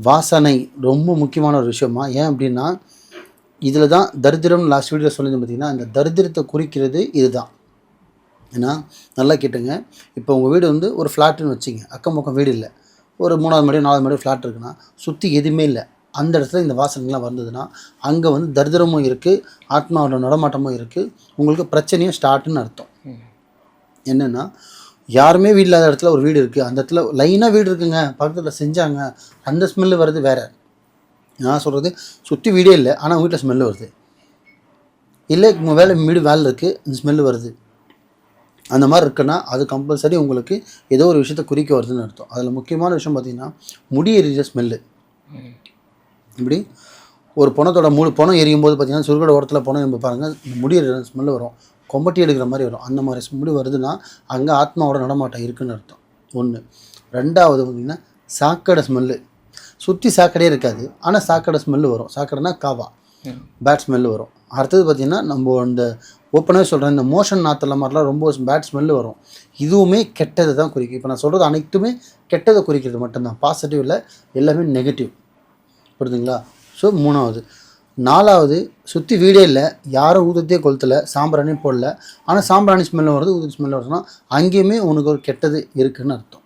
வாசனை ரொம்ப முக்கியமான ஒரு விஷயமா. ஏன் அப்படின்னா, இதில் தான் தரித்திரம்னு லாஸ்ட் வீடியோ சொல்லியிருந்தேன் பார்த்தீங்கன்னா, இந்த தரித்திரத்தை குறிக்கிறது இதுதான். ஏன்னா நல்லா கேட்டுங்க, இப்போ உங்கள் வீடு வந்து ஒரு ஃப்ளாட்டுன்னு வச்சுங்க, அக்கம் பக்கம் வீடு இல்லை, ஒரு 3வது மாடி 4வது மாடி ஃப்ளாட் இருக்குன்னா, சுற்றி எதுவுமே இல்லை, அந்த இடத்துல இந்த வாசனைலாம் வந்ததுன்னா, அங்கே வந்து தரித்திரமும் இருக்குது, ஆத்மாவோட நடமாட்டமும் இருக்குது, உங்களுக்கு பிரச்சனையும் ஸ்டார்ட்டுன்னு அர்த்தம். என்னென்னா, யாருமே வீடு இல்லாத இடத்துல ஒரு வீடு இருக்குது, அந்த இடத்துல லைனாக வீடு இருக்குங்க, பக்கத்தில் செஞ்சாங்க, அந்த ஸ்மெல்லு வருது வேறு. நான் சொல்கிறது சுற்றி வீடே இல்லை, ஆனால் வீட்டில் ஸ்மெல்லு வருது, இல்லை வீடு வேலை இருக்குது, இந்த ஸ்மெல்லு வருது, அந்த மாதிரி இருக்குன்னா அது கம்பல்சரி உங்களுக்கு ஏதோ ஒரு விஷயத்தை குறிக்க வருதுன்னு அர்த்தம். அதில் முக்கியமான விஷயம் பார்த்திங்கன்னா, முடி எரிகிற ஸ்மெல்லு. இப்படி ஒரு பணத்தோட பணம் எரியும் போது பார்த்திங்கன்னா, சுருக்கோட ஓரத்தில் பணம் எரியும் பாருங்கள், முடி எரிகிற ஸ்மெல்லு வரும், கொம்பட்டி எடுக்கிற மாதிரி வரும். அந்த மாதிரி முடி வருதுன்னா அங்கே ஆத்மாவோட நடமாட்டம் இருக்குதுன்னு அர்த்தம். ஒன்று. ரெண்டாவது பார்த்திங்கன்னா, சாக்கடை ஸ்மெல்லு. சுற்றி சாக்கடையே இருக்காது, ஆனால் சாக்கடை ஸ்மெல்லு வரும். சாக்கடைனா காவா, பேட் ஸ்மெல்லு வரும். அடுத்தது பார்த்திங்கன்னா, நம்ம இந்த ஓப்பனாகவே சொல்கிறேன், இந்த மோஷன் நாற்றுல மாதிரிலாம் ரொம்ப பேட் ஸ்மெல்லு வரும். இதுவுமே கெட்டதை தான் குறிக்கும். இப்போ நான் சொல்கிறது அனைத்துமே கெட்டதை குறிக்கிறது மட்டும்தான், பாசிட்டிவ் இல்லை, எல்லாமே நெகட்டிவ். புரியுதுங்களா? ஸோ 3வது. 4வது, சுற்றி வீடே இல்லை, யாரும் ஊதுறதே கொளுத்தலை, சாம்பிராணியும் போடல, ஆனால் சாம்பிராணி ஸ்மெல்லும் வருது, ஊதுற ஸ்மெல்லும் வருதுன்னா அங்கேயுமே உனக்கு ஒரு கெட்டது இருக்குதுன்னு அர்த்தம்.